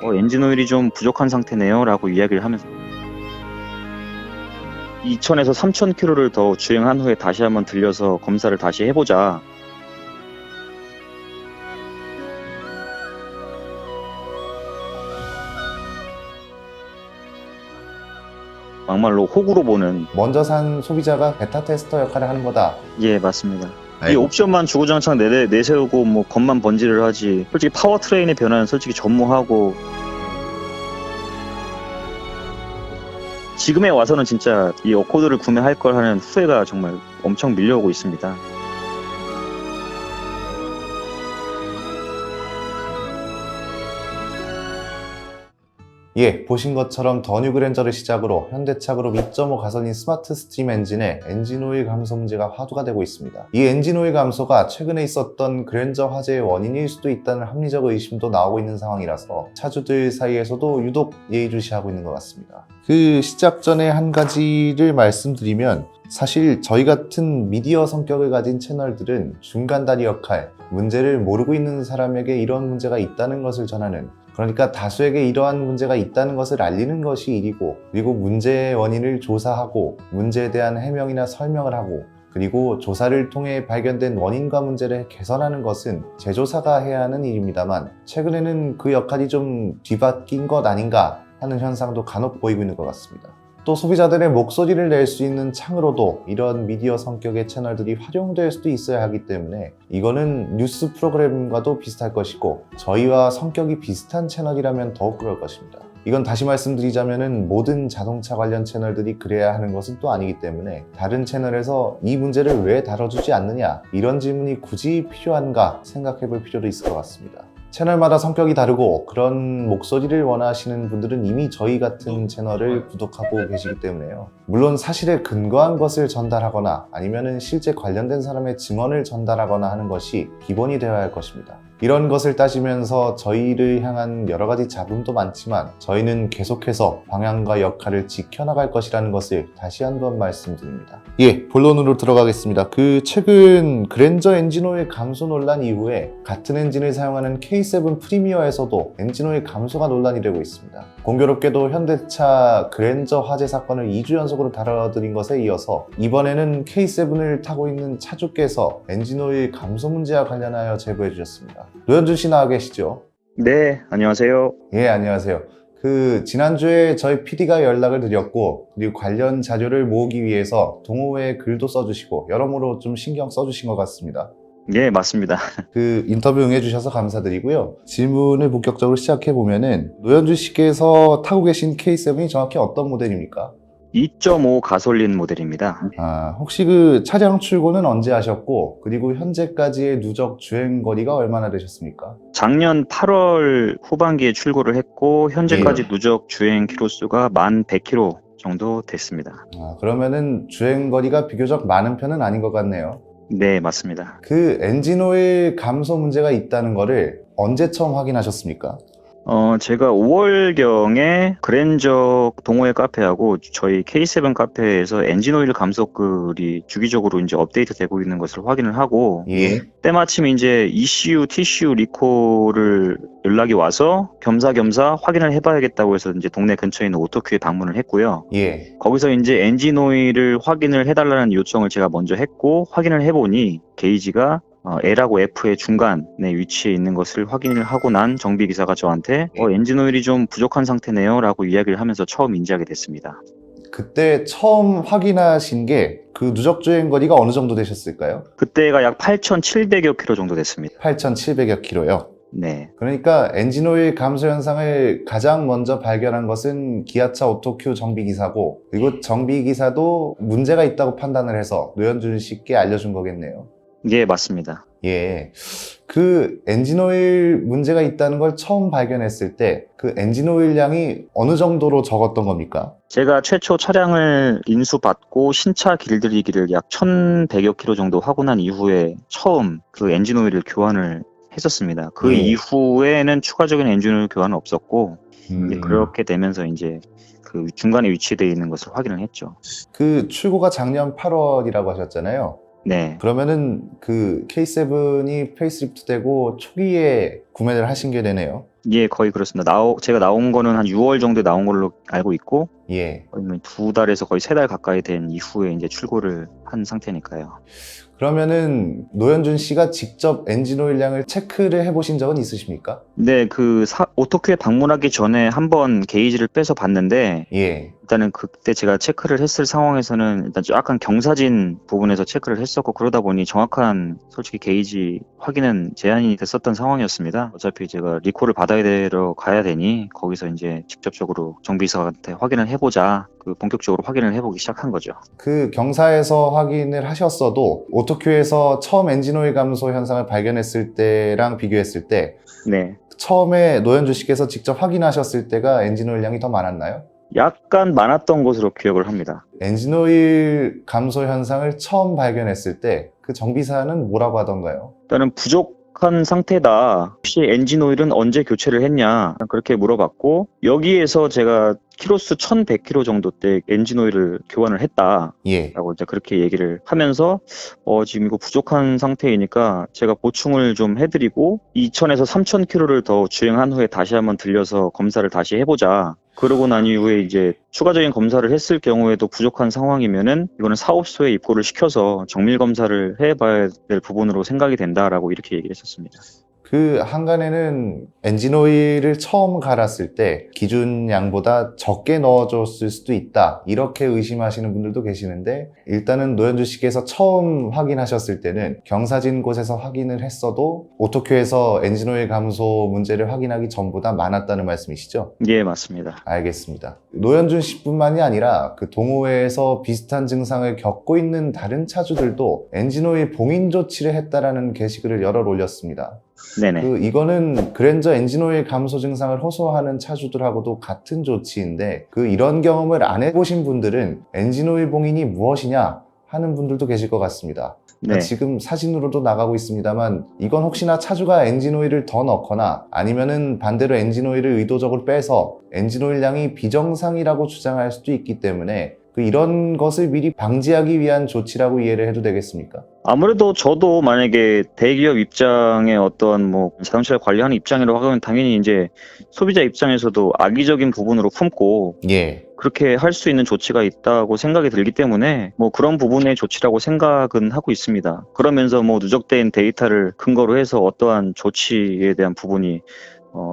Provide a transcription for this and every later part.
엔진 오일이 좀 부족한 상태네요 라고 이야기를 하면서 2000에서 3000km를 더 주행한 후에 다시 한번 들려서 검사를 다시 해보자. 막말로 호구로 보는. 먼저 산 소비자가 베타 테스터 역할을 하는 거다. 예, 맞습니다. 이 아이고. 옵션만 주구장창 내세우고 뭐 겉만 번지를 하지, 솔직히 파워트레인의 변화는 솔직히 전무하고, 지금에 와서는 진짜 이 어코드를 구매할 걸 하는 후회가 정말 엄청 밀려오고 있습니다. 예, 보신 것처럼 더 뉴 그랜저를 시작으로 현대차 그룹 2.5 가솔린 스마트 스팀 엔진에 엔진 오일 감소 문제가 화두가 되고 있습니다. 이 엔진 오일 감소가 최근에 있었던 그랜저 화재의 원인일 수도 있다는 합리적 의심도 나오고 있는 상황이라서 차주들 사이에서도 유독 예의주시하고 있는 것 같습니다. 그 시작 전에 한 가지를 말씀드리면, 사실 저희 같은 미디어 성격을 가진 채널들은 중간다리 역할, 문제를 모르고 있는 사람에게 이런 문제가 있다는 것을 전하는, 그러니까 다수에게 이러한 문제가 있다는 것을 알리는 것이 일이고, 그리고 문제의 원인을 조사하고 문제에 대한 해명이나 설명을 하고, 그리고 조사를 통해 발견된 원인과 문제를 개선하는 것은 제조사가 해야 하는 일입니다만, 최근에는 그 역할이 좀 뒤바뀐 것 아닌가 하는 현상도 간혹 보이고 있는 것 같습니다. 또 소비자들의 목소리를 낼 수 있는 창으로도 이런 미디어 성격의 채널들이 활용될 수도 있어야 하기 때문에 이거는 뉴스 프로그램과도 비슷할 것이고, 저희와 성격이 비슷한 채널이라면 더욱 그럴 것입니다. 이건 다시 말씀드리자면은 모든 자동차 관련 채널들이 그래야 하는 것은 또 아니기 때문에, 다른 채널에서 이 문제를 왜 다뤄주지 않느냐, 이런 질문이 굳이 필요한가 생각해 볼 필요도 있을 것 같습니다. 채널마다 성격이 다르고 그런 목소리를 원하시는 분들은 이미 저희 같은 채널을 구독하고 계시기 때문에요. 물론 사실에 근거한 것을 전달하거나 아니면은 실제 관련된 사람의 증언을 전달하거나 하는 것이 기본이 되어야 할 것입니다. 이런 것을 따지면서 저희를 향한 여러 가지 잡음도 많지만, 저희는 계속해서 방향과 역할을 지켜나갈 것이라는 것을 다시 한번 말씀드립니다. 예, 본론으로 들어가겠습니다. 최근 그랜저 엔진오일 감소 논란 이후에 같은 엔진을 사용하는 K7 프리미어에서도 엔진오일 감소가 논란이 되고 있습니다. 공교롭게도 현대차 그랜저 화재 사건을 2주 연속으로 다뤄드린 것에 이어서 이번에는 K7을 타고 있는 차주께서 엔진오일 감소 문제와 관련하여 제보해 주셨습니다. 노현준 씨 나와 계시죠? 네, 안녕하세요. 예, 안녕하세요. 지난주에 저희 PD가 연락을 드렸고, 그리고 관련 자료를 모으기 위해서 동호회에 글도 써주시고, 여러모로 좀 신경 써주신 것 같습니다. 예, 맞습니다. 인터뷰 응해주셔서 감사드리고요. 질문을 본격적으로 시작해보면은, 노현준 씨께서 타고 계신 K7이 정확히 어떤 모델입니까? 2.5 가솔린 모델입니다. 혹시 차량 출고는 언제 하셨고, 그리고 현재까지의 누적 주행 거리가 얼마나 되셨습니까? 작년 8월 후반기에 출고를 했고, 현재까지 누적 주행 키로수가 11,100km 정도 됐습니다. 그러면은 주행 거리가 비교적 많은 편은 아닌 것 같네요. 네, 맞습니다. 엔진오일 감소 문제가 있다는 거를 언제 처음 확인하셨습니까? 제가 5월경에 그랜저 동호회 카페하고 저희 K7 카페에서 엔진오일 감소 글이 주기적으로 이제 업데이트 되고 있는 것을 확인을 하고, 예. 때마침 이제 ECU, TCU 리콜을 연락이 와서 겸사겸사 확인을 해봐야겠다고 해서 이제 동네 근처에 있는 오토큐에 방문을 했고요. 예. 거기서 이제 엔진오일을 확인을 해달라는 요청을 제가 먼저 했고, 확인을 해보니 게이지가 L하고 F의 중간에 위치해 있는 것을 확인을 하고 난 정비기사가 저한테 엔진오일이 좀 부족한 상태네요 라고 이야기를 하면서 처음 인지하게 됐습니다. 그때 처음 확인하신 게 누적 주행 거리가 어느 정도 되셨을까요? 그때가 약 8,700여 킬로 정도 됐습니다. 8,700여 킬로요. 네. 그러니까 엔진오일 감소 현상을 가장 먼저 발견한 것은 기아차 오토큐 정비기사고, 그리고 정비기사도 문제가 있다고 판단을 해서 노현준 씨께 알려준 거겠네요. 예, 맞습니다. 예. 엔진오일 문제가 있다는 걸 처음 발견했을 때 엔진오일 양이 어느 정도로 적었던 겁니까? 제가 최초 차량을 인수받고 신차 길들이기를 약 1,100여 킬로 정도 하고 난 이후에 처음 엔진오일을 교환을 했었습니다. 이후에는 추가적인 엔진오일 교환은 없었고, 이제 그렇게 되면서 이제 중간에 위치되어 있는 것을 확인을 했죠. 출고가 작년 8월이라고 하셨잖아요. 네. 그러면은 K7이 페이스리프트 되고 초기에 구매를 하신 게 되네요. 예, 거의 그렇습니다. 제가 나온 거는 한 6월 정도에 나온 걸로 알고 있고, 예. 거의 뭐 2달에서 거의 3달 가까이 된 이후에 이제 출고를 한 상태니까요. 그러면은 노현준 씨가 직접 엔진오일량을 체크를 해보신 적은 있으십니까? 네, 오토큐에 방문하기 전에 한번 게이지를 빼서 봤는데, 예. 일단은 그때 제가 체크를 했을 상황에서는 일단 약간 경사진 부분에서 체크를 했었고, 그러다 보니 정확한 솔직히 게이지 확인은 제한이 됐었던 상황이었습니다. 어차피 제가 리콜을 받아야 되러 가야 되니 거기서 이제 직접적으로 정비사한테 확인을 해보자, 본격적으로 확인을 해보기 시작한 거죠. 그 경사에서 확인을 하셨어도 오토큐에서 처음 엔진오일 감소 현상을 발견했을 때랑 비교했을 때 네. 처음에 노현준 씨께서 직접 확인하셨을 때가 엔진오일량이 더 많았나요? 약간 많았던 것으로 기억을 합니다. 엔진오일 감소 현상을 처음 발견했을 때 그 정비사는 뭐라고 하던가요? 일단은 부족한 상태다. 혹시 엔진 오일은 언제 교체를 했냐? 그렇게 물어봤고, 여기에서 제가 키로수 1100km 정도 때 엔진 오일을 교환을 했다. 예. 라고 이제 그렇게 얘기를 하면서, 지금 이거 부족한 상태이니까 제가 보충을 좀 해드리고, 2000에서 3000km를 더 주행한 후에 다시 한번 들려서 검사를 다시 해보자. 그러고 난 이후에 이제 추가적인 검사를 했을 경우에도 부족한 상황이면은 이거는 사업소에 입고를 시켜서 정밀 검사를 해봐야 될 부분으로 생각이 된다라고 이렇게 얘기를 했었습니다. 그 한간에는 엔진오일을 처음 갈았을 때 기준 양보다 적게 넣어줬을 수도 있다, 이렇게 의심하시는 분들도 계시는데, 일단은 노현주 씨께서 처음 확인하셨을 때는 경사진 곳에서 확인을 했어도 오토큐에서 엔진오일 감소 문제를 확인하기 전보다 많았다는 말씀이시죠? 예, 맞습니다. 알겠습니다. 노현준 씨뿐만이 아니라 그 동호회에서 비슷한 증상을 겪고 있는 다른 차주들도 엔진오일 봉인 조치를 했다라는 게시글을 여러 올렸습니다. 네네. 이거는 그랜저 엔진오일 감소 증상을 호소하는 차주들하고도 같은 조치인데, 이런 경험을 안 해보신 분들은 엔진오일 봉인이 무엇이냐 하는 분들도 계실 것 같습니다. 네. 지금 사진으로도 나가고 있습니다만, 이건 혹시나 차주가 엔진오일을 더 넣거나 아니면은 반대로 엔진오일을 의도적으로 빼서 엔진오일량이 비정상이라고 주장할 수도 있기 때문에 이런 것을 미리 방지하기 위한 조치라고 이해를 해도 되겠습니까? 아무래도 저도 만약에 대기업 입장의 어떤 자동차를 관리하는 입장이라고 하면 당연히 이제 소비자 입장에서도 악의적인 부분으로 품고 예. 그렇게 할 수 있는 조치가 있다고 생각이 들기 때문에 그런 부분의 조치라고 생각은 하고 있습니다. 그러면서 누적된 데이터를 근거로 해서 어떠한 조치에 대한 부분이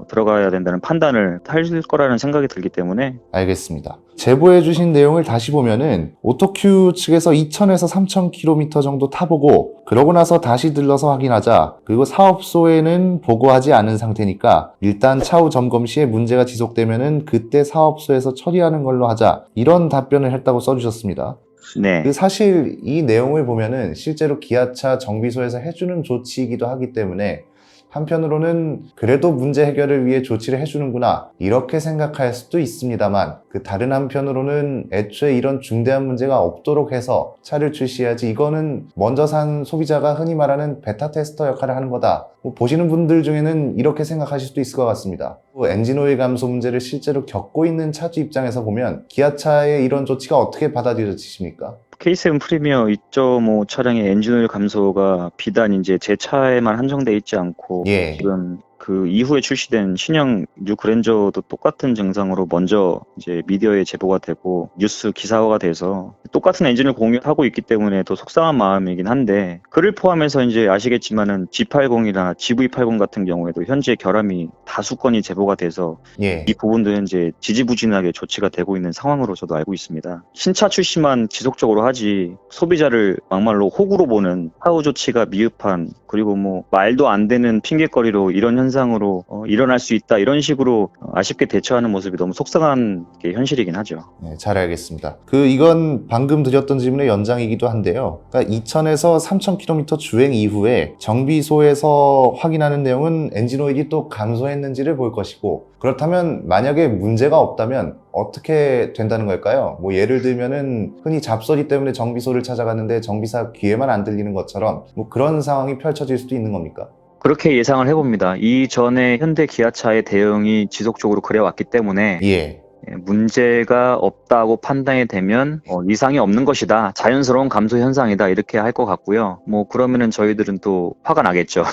들어가야 된다는 판단을 할 거라는 생각이 들기 때문에. 알겠습니다. 제보해 주신 내용을 다시 보면은 오토큐 측에서 2000에서 3000km 정도 타보고, 그러고 나서 다시 들러서 확인하자, 그리고 사업소에는 보고하지 않은 상태니까 일단 차후 점검 시에 문제가 지속되면은 그때 사업소에서 처리하는 걸로 하자, 이런 답변을 했다고 써주셨습니다. 네. 사실 이 내용을 보면은 실제로 기아차 정비소에서 해주는 조치이기도 하기 때문에 한편으로는 그래도 문제 해결을 위해 조치를 해주는구나, 이렇게 생각할 수도 있습니다만, 다른 한편으로는 애초에 이런 중대한 문제가 없도록 해서 차를 출시해야지, 이거는 먼저 산 소비자가 흔히 말하는 베타 테스터 역할을 하는 거다, 보시는 분들 중에는 이렇게 생각하실 수도 있을 것 같습니다. 엔진오일 감소 문제를 실제로 겪고 있는 차주 입장에서 보면 기아차의 이런 조치가 어떻게 받아들여지십니까? K7 프리미어 2.5 차량의 엔진오일 감소가 비단 이제 제 차에만 한정돼 있지 않고, 예. 지금 그 이후에 출시된 신형 뉴 그랜저도 똑같은 증상으로 먼저 이제 미디어에 제보가 되고 뉴스 기사화가 돼서 똑같은 엔진을 공유하고 있기 때문에 더 속상한 마음이긴 한데, 그를 포함해서 이제 아시겠지만은 G80이나 GV80 같은 경우에도 현재 결함이 다수 건이 제보가 돼서 예. 이 부분도 현재 지지부진하게 조치가 되고 있는 상황으로 저도 알고 있습니다. 신차 출시만 지속적으로 하지 소비자를 막말로 호구로 보는 사후 조치가 미흡한, 그리고 말도 안 되는 핑계거리로 이런 현상으로 일어날 수 있다, 이런 식으로 아쉽게 대처하는 모습이 너무 속상한 게 현실이긴 하죠. 네, 잘 알겠습니다. 이건 방금 드렸던 질문의 연장이기도 한데요. 그러니까 2000에서 3000km 주행 이후에 정비소에서 확인하는 내용은 엔진오일이 또 감소했는지를 볼 것이고, 그렇다면 만약에 문제가 없다면 어떻게 된다는 걸까요? 예를 들면은 흔히 잡소리 때문에 정비소를 찾아갔는데 정비사 귀에만 안 들리는 것처럼 그런 상황이 펼쳐질 수도 있는 겁니까? 그렇게 예상을 해봅니다. 이전에 현대 기아차의 대응이 지속적으로 그래왔기 때문에 예. 문제가 없다고 판단이 되면 이상이 없는 것이다, 자연스러운 감소 현상이다, 이렇게 할 것 같고요. 그러면은 저희들은 또 화가 나겠죠.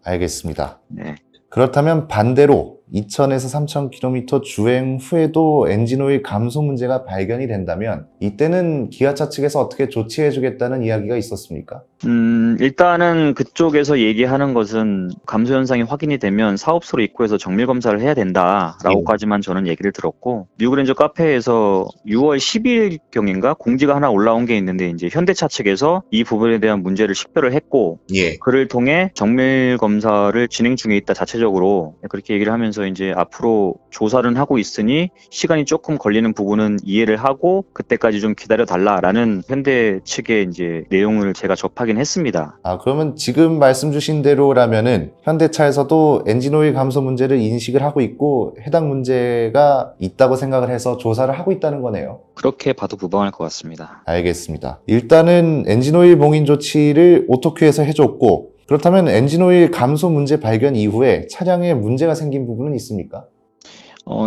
알겠습니다. 네. 그렇다면 반대로 2000에서 3000km 주행 후에도 엔진오일 감소 문제가 발견이 된다면 이때는 기아차 측에서 어떻게 조치해주겠다는 이야기가 있었습니까? 일단은 그쪽에서 얘기하는 것은 감소 현상이 확인이 되면 사업소로 입고해서 정밀 검사를 해야 된다라고까지만 저는 얘기를 들었고, 뉴그랜저 카페에서 6월 10일경인가 공지가 하나 올라온 게 있는데, 이제 현대차 측에서 이 부분에 대한 문제를 식별을 했고, 예. 그를 통해 정밀 검사를 진행 중에 있다 자체적으로 그렇게 얘기를 하면서 이제 앞으로 조사를 하고 있으니 시간이 조금 걸리는 부분은 이해를 하고 그때까지 좀 기다려 달라라는 현대 측의 이제 내용을 제가 접하긴 했습니다. 그러면 지금 말씀 주신 대로라면은 현대차에서도 엔진오일 감소 문제를 인식을 하고 있고 해당 문제가 있다고 생각을 해서 조사를 하고 있다는 거네요. 그렇게 봐도 무방할 것 같습니다. 알겠습니다. 일단은 엔진오일 봉인 조치를 오토큐에서 해줬고, 그렇다면 엔진오일 감소 문제 발견 이후에 차량에 문제가 생긴 부분은 있습니까?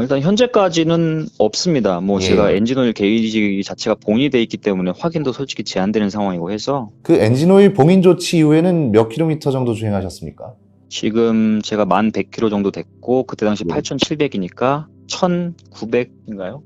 일단 현재까지는 없습니다. 예. 제가 엔진오일 게이지 자체가 봉인이 돼 있기 때문에 확인도 솔직히 제한되는 상황이고 해서 그 엔진오일 봉인 조치 이후에는 몇 킬로미터 정도 주행하셨습니까? 지금 제가 1100km 정도 됐고, 그때 당시 네. 8700이니까 1900인가요?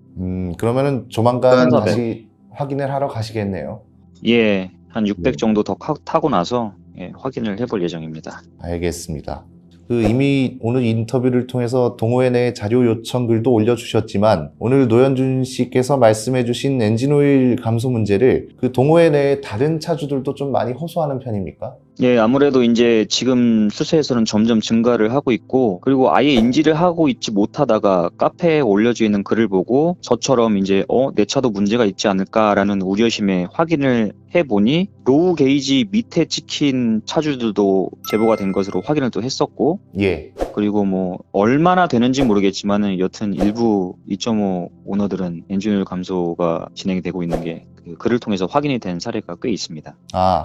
그러면은 조만간 1400. 다시 확인을 하러 가시겠네요. 예, 한 600 네. 정도 더 타고 나서 확인을 해볼 예정입니다. 알겠습니다. 이미 오늘 인터뷰를 통해서 동호회 내 자료 요청 글도 올려주셨지만, 오늘 노현준 씨께서 말씀해주신 엔진오일 감소 문제를 그 동호회 내 다른 차주들도 좀 많이 호소하는 편입니까? 예, 아무래도 이제 지금 수세에서는 점점 증가를 하고 있고, 그리고 아예 인지를 하고 있지 못하다가 카페에 올려져 있는 글을 보고 저처럼 이제 내 차도 문제가 있지 않을까라는 우려심에 확인을 해보니 로우 게이지 밑에 찍힌 차주들도 제보가 된 것으로 확인을 또 했었고, 예. 그리고 얼마나 되는지 모르겠지만은 여튼 일부 2.5 오너들은 엔진오일 감소가 진행이 되고 있는 게 그 글을 통해서 확인이 된 사례가 꽤 있습니다.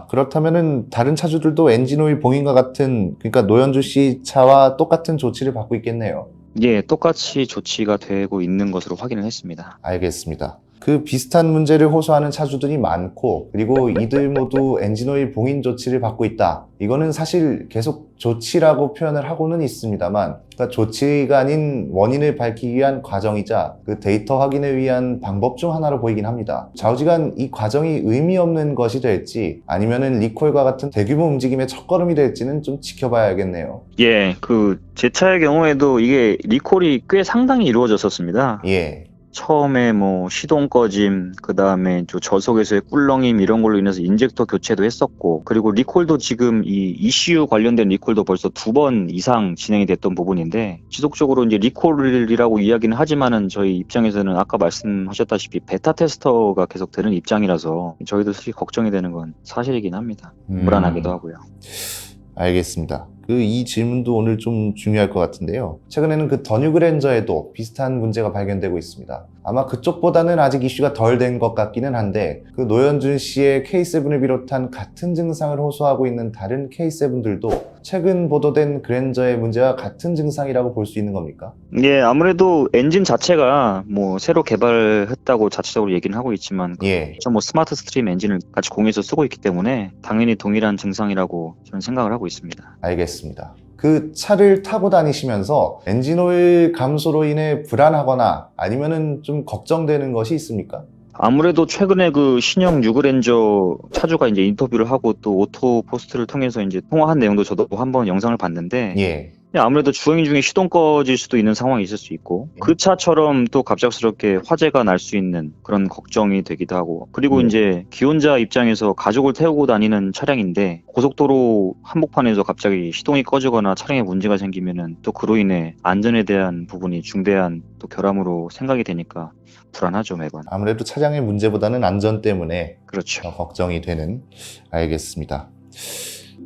그렇다면은 다른 차주들도 엔진오일 봉인과 같은, 그러니까 노현주 씨 차와 똑같은 조치를 받고 있겠네요. 예, 똑같이 조치가 되고 있는 것으로 확인을 했습니다. 알겠습니다. 그 비슷한 문제를 호소하는 차주들이 많고, 그리고 이들 모두 엔진오일 봉인 조치를 받고 있다. 이거는 사실 계속 조치라고 표현을 하고는 있습니다만, 그러니까 조치가 아닌 원인을 밝히기 위한 과정이자 그 데이터 확인을 위한 방법 중 하나로 보이긴 합니다. 좌우지간 이 과정이 의미 없는 것이 될지, 아니면은 리콜과 같은 대규모 움직임의 첫걸음이 될지는 좀 지켜봐야겠네요. 예, 제 차의 경우에도 이게 리콜이 꽤 상당히 이루어졌었습니다. 예. 처음에 시동 꺼짐, 그 다음에 저속에서의 꿀렁임 이런 걸로 인해서 인젝터 교체도 했었고, 그리고 리콜도 지금 이 ECU 관련된 리콜도 벌써 2번 이상 진행이 됐던 부분인데, 지속적으로 이제 리콜이라고 이야기는 하지만은 저희 입장에서는 아까 말씀하셨다시피 베타 테스터가 계속 되는 입장이라서 저희도 솔직히 걱정이 되는 건 사실이긴 합니다. 불안하기도 하고요. 알겠습니다. 이 질문도 오늘 좀 중요할 것 같은데요. 최근에는 더 뉴그랜저에도 비슷한 문제가 발견되고 있습니다. 아마 그쪽보다는 아직 이슈가 덜 된 것 같기는 한데, 노현준 씨의 K7을 비롯한 같은 증상을 호소하고 있는 다른 K7들도 최근 보도된 그랜저의 문제와 같은 증상이라고 볼 수 있는 겁니까? 예, 아무래도 엔진 자체가 새로 개발했다고 자체적으로 얘기는 하고 있지만, 예. 스마트 스트림 엔진을 같이 공유해서 쓰고 있기 때문에 당연히 동일한 증상이라고 저는 생각을 하고 있습니다. 알겠습니다. 그 차를 타고 다니시면서 엔진오일 감소로 인해 불안하거나 아니면은 좀 걱정되는 것이 있습니까? 아무래도 최근에 신형 뉴그랜저 차주가 이제 인터뷰를 하고 또 오토 포스트를 통해서 이제 통화한 내용도 저도 한번 영상을 봤는데, 예. 아무래도 주행 중에 시동 꺼질 수도 있는 상황이 있을 수 있고, 그 차처럼 또 갑작스럽게 화재가 날 수 있는 그런 걱정이 되기도 하고, 그리고 이제 기혼자 입장에서 가족을 태우고 다니는 차량인데 고속도로 한복판에서 갑자기 시동이 꺼지거나 차량에 문제가 생기면은 또 그로 인해 안전에 대한 부분이 중대한 또 결함으로 생각이 되니까 불안하죠, 매번. 아무래도 차량의 문제보다는 안전 때문에 그렇죠. 더 걱정이 되는. 알겠습니다.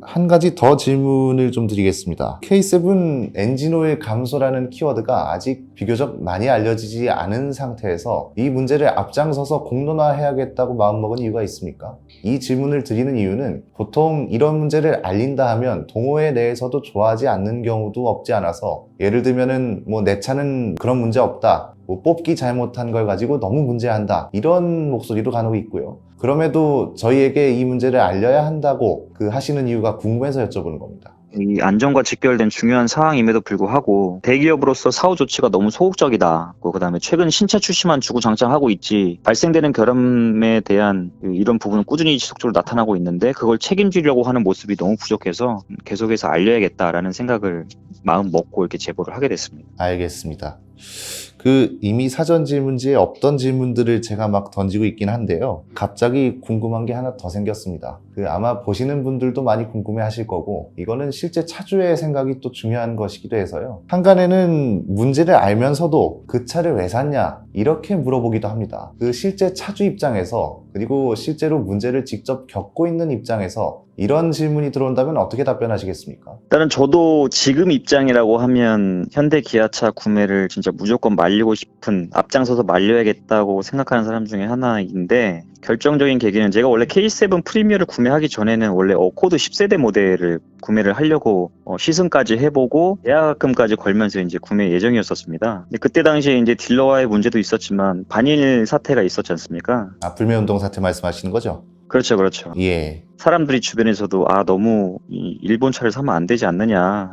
한 가지 더 질문을 좀 드리겠습니다. K7 엔진오일 감소라는 키워드가 아직 비교적 많이 알려지지 않은 상태에서 이 문제를 앞장서서 공론화해야겠다고 마음먹은 이유가 있습니까? 이 질문을 드리는 이유는 보통 이런 문제를 알린다 하면 동호회 내에서도 좋아하지 않는 경우도 없지 않아서, 예를 들면은 내 차는 그런 문제 없다, 뽑기 잘못한 걸 가지고 너무 문제한다, 이런 목소리도 간혹 있고요. 그럼에도 저희에게 이 문제를 알려야 한다고 하시는 이유가 궁금해서 여쭤보는 겁니다. 이 안전과 직결된 중요한 사항임에도 불구하고 대기업으로서 사후 조치가 너무 소극적이다. 그다음에 최근 신차 출시만 주구장창하고 있지 발생되는 결함에 대한 이런 부분은 꾸준히 지속적으로 나타나고 있는데 그걸 책임지려고 하는 모습이 너무 부족해서 계속해서 알려야겠다라는 생각을 마음 먹고 이렇게 제보를 하게 됐습니다. 알겠습니다. 이미 사전 질문지에 없던 질문들을 제가 막 던지고 있긴 한데요. 갑자기 궁금한 게 하나 더 생겼습니다. 아마 보시는 분들도 많이 궁금해 하실 거고, 이거는 실제 차주의 생각이 또 중요한 것이기도 해서요. 한간에는 문제를 알면서도 그 차를 왜 샀냐? 이렇게 물어보기도 합니다. 실제 차주 입장에서, 그리고 실제로 문제를 직접 겪고 있는 입장에서 이런 질문이 들어온다면 어떻게 답변하시겠습니까? 일단은 저도 지금 입장이라고 하면 현대 기아차 구매를 진짜 무조건 말리고 싶은, 앞장서서 말려야겠다고 생각하는 사람 중에 하나인데, 결정적인 계기는 제가 원래 K7 프리미어를 구매하기 전에는 원래 어코드 10세대 모델을 구매를 하려고 시승까지 해보고 계약금까지 걸면서 이제 구매 예정이었었습니다. 근데 그때 당시에 이제 딜러와의 문제도 있었지만 반일 사태가 있었지 않습니까? 불매운동 사태 말씀하시는 거죠? 그렇죠, 그렇죠. 예. 사람들이 주변에서도 너무 이 일본 차를 사면 안 되지 않느냐.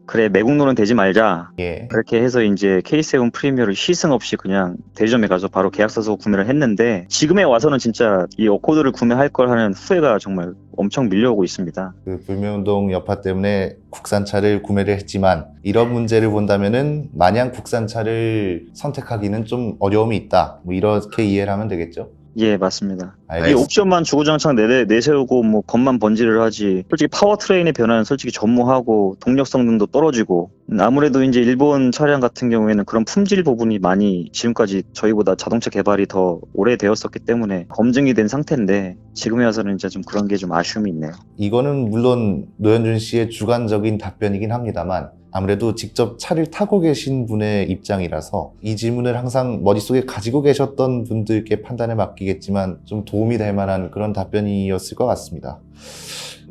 그래, 매국노는 되지 말자. 예. 그렇게 해서 이제 K7 프리미어를 시승 없이 그냥 대리점에 가서 바로 계약서 써서 구매를 했는데, 지금에 와서는 진짜 이 어코드를 구매할 걸 하는 후회가 정말 엄청 밀려오고 있습니다. 불매운동 여파 때문에 국산차를 구매를 했지만, 이런 문제를 본다면은 마냥 국산차를 선택하기는 좀 어려움이 있다. 이렇게 이해를 하면 되겠죠? 예, 맞습니다. 이 알겠습니다. 옵션만 주구장창 내세우고 뭐 겉만 번지를 하지, 솔직히 파워트레인의 변화는 솔직히 전무하고 동력 성능도 떨어지고, 아무래도 이제 일본 차량 같은 경우에는 그런 품질 부분이 많이 지금까지 저희보다 자동차 개발이 더 오래되었었기 때문에 검증이 된 상태인데, 지금에 와서는 이제 좀 그런 게 좀 아쉬움이 있네요. 이거는 물론 노현준 씨의 주관적인 답변이긴 합니다만, 아무래도 직접 차를 타고 계신 분의 입장이라서 이 질문을 항상 머릿속에 가지고 계셨던 분들께 판단에 맡기겠지만 좀 도움이 될 만한 그런 답변이었을 것 같습니다.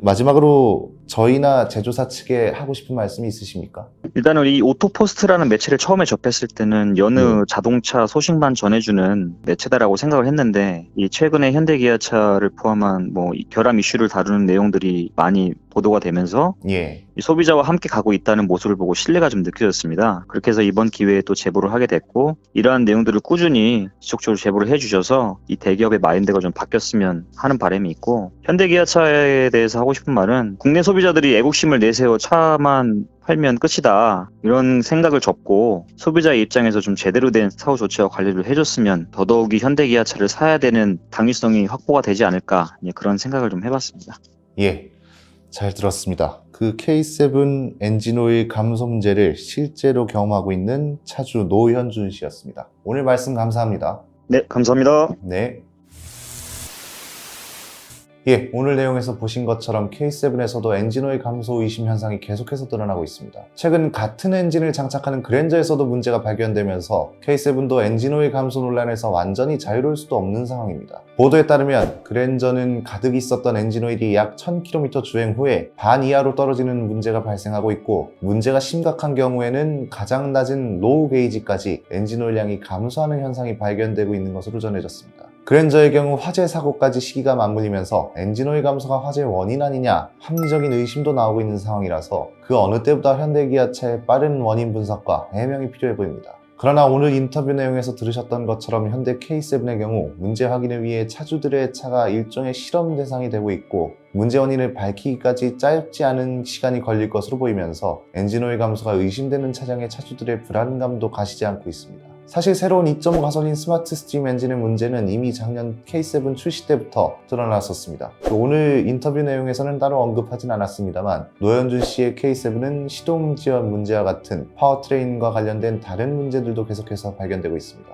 마지막으로 저희나 제조사 측에 하고 싶은 말씀이 있으십니까? 일단은 이 오토포스트라는 매체를 처음에 접했을 때는 여느 자동차 소식만 전해주는 매체다라고 생각을 했는데, 이 최근에 현대기아차를 포함한 뭐 이 결함 이슈를 다루는 내용들이 많이 보도가 되면서 예. 이 소비자와 함께 가고 있다는 모습을 보고 신뢰가 좀 느껴졌습니다. 그렇게 해서 이번 기회에 또 제보를 하게 됐고, 이러한 내용들을 꾸준히 지속적으로 제보를 해주셔서 이 대기업의 마인드가 좀 바뀌었으면 하는 바람이 있고, 현대기아차에 대해서 하고 싶은 말은 국내 소비자들이 애국심을 내세워 차만 팔면 끝이다, 이런 생각을 접고 소비자의 입장에서 좀 제대로 된 사후 조치와 관리를 해줬으면 더더욱이 현대기아차를 사야 되는 당위성이 확보가 되지 않을까, 그런 생각을 좀 해봤습니다. 예. 잘 들었습니다. K7 엔진오일 감소 문제를 실제로 경험하고 있는 차주 노현준 씨였습니다. 오늘 말씀 감사합니다. 네, 감사합니다. 네. 예, 오늘 내용에서 보신 것처럼 K7에서도 엔진오일 감소 의심 현상이 계속해서 드러나고 있습니다. 최근 같은 엔진을 장착하는 그랜저에서도 문제가 발견되면서 K7도 엔진오일 감소 논란에서 완전히 자유로울 수도 없는 상황입니다. 보도에 따르면 그랜저는 가득 있었던 엔진오일이 약 1000km 주행 후에 반 이하로 떨어지는 문제가 발생하고 있고, 문제가 심각한 경우에는 가장 낮은 로우 게이지까지 엔진오일량이 감소하는 현상이 발견되고 있는 것으로 전해졌습니다. 그랜저의 경우 화재 사고까지 시기가 맞물리면서 엔진오일 감소가 화재의 원인 아니냐 합리적인 의심도 나오고 있는 상황이라서 그 어느 때보다 현대기아차의 빠른 원인 분석과 해명이 필요해 보입니다. 그러나 오늘 인터뷰 내용에서 들으셨던 것처럼 현대 K7의 경우 문제 확인을 위해 차주들의 차가 일종의 실험 대상이 되고 있고, 문제 원인을 밝히기까지 짧지 않은 시간이 걸릴 것으로 보이면서 엔진오일 감소가 의심되는 차량의 차주들의 불안감도 가시지 않고 있습니다. 사실 새로운 2.5 가솔린 스마트 스트림 엔진의 문제는 이미 작년 K7 출시 때부터 드러났었습니다. 오늘 인터뷰 내용에서는 따로 언급하진 않았습니다만, 노현준 씨의 K7은 시동 지연 문제와 같은 파워트레인과 관련된 다른 문제들도 계속해서 발견되고 있습니다.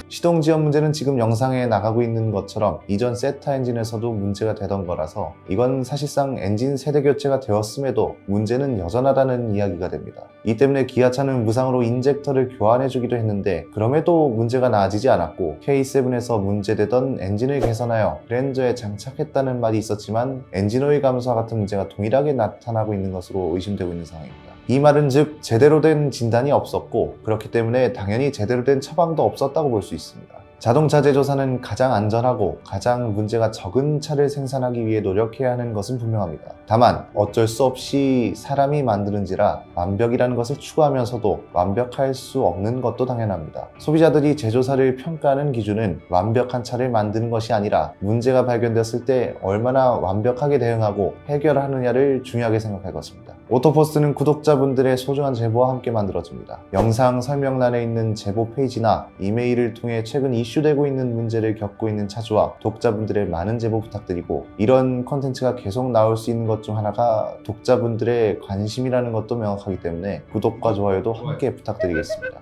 시동 지연 문제는 지금 영상에 나가고 있는 것처럼 이전 세타 엔진에서도 문제가 되던 거라서 이건 사실상 엔진 세대 교체가 되었음에도 문제는 여전하다는 이야기가 됩니다. 이 때문에 기아차는 무상으로 인젝터를 교환해주기도 했는데 그럼에도 문제가 나아지지 않았고, K7에서 문제되던 엔진을 개선하여 그랜저에 장착했다는 말이 있었지만 엔진오일 감소와 같은 문제가 동일하게 나타나고 있는 것으로 의심되고 있는 상황입니다. 이 말은 즉 제대로 된 진단이 없었고 그렇기 때문에 당연히 제대로 된 처방도 없었다고 볼 수 있습니다. 자동차 제조사는 가장 안전하고 가장 문제가 적은 차를 생산하기 위해 노력해야 하는 것은 분명합니다. 다만 어쩔 수 없이 사람이 만드는지라 완벽이라는 것을 추구하면서도 완벽할 수 없는 것도 당연합니다. 소비자들이 제조사를 평가하는 기준은 완벽한 차를 만드는 것이 아니라 문제가 발견됐을 때 얼마나 완벽하게 대응하고 해결하느냐를 중요하게 생각할 것입니다. 오토포스트는 구독자분들의 소중한 제보와 함께 만들어집니다. 영상 설명란에 있는 제보 페이지나 이메일을 통해 최근 이슈되고 있는 문제를 겪고 있는 차주와 독자분들의 많은 제보 부탁드리고, 이런 컨텐츠가 계속 나올 수 있는 것 중 하나가 독자분들의 관심이라는 것도 명확하기 때문에 구독과 좋아요도 함께 부탁드리겠습니다.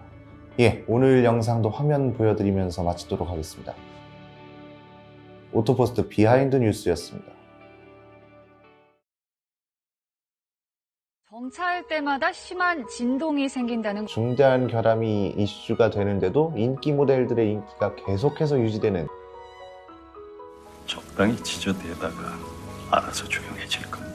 예, 오늘 영상도 화면 보여드리면서 마치도록 하겠습니다. 오토포스트 비하인드 뉴스였습니다. 정차할 때마다 심한 진동이 생긴다는 중대한 결함이 이슈가 되는데도 인기 모델들의 인기가 계속해서 유지되는, 적당히 지저대다가 알아서 조용해질 겁니다.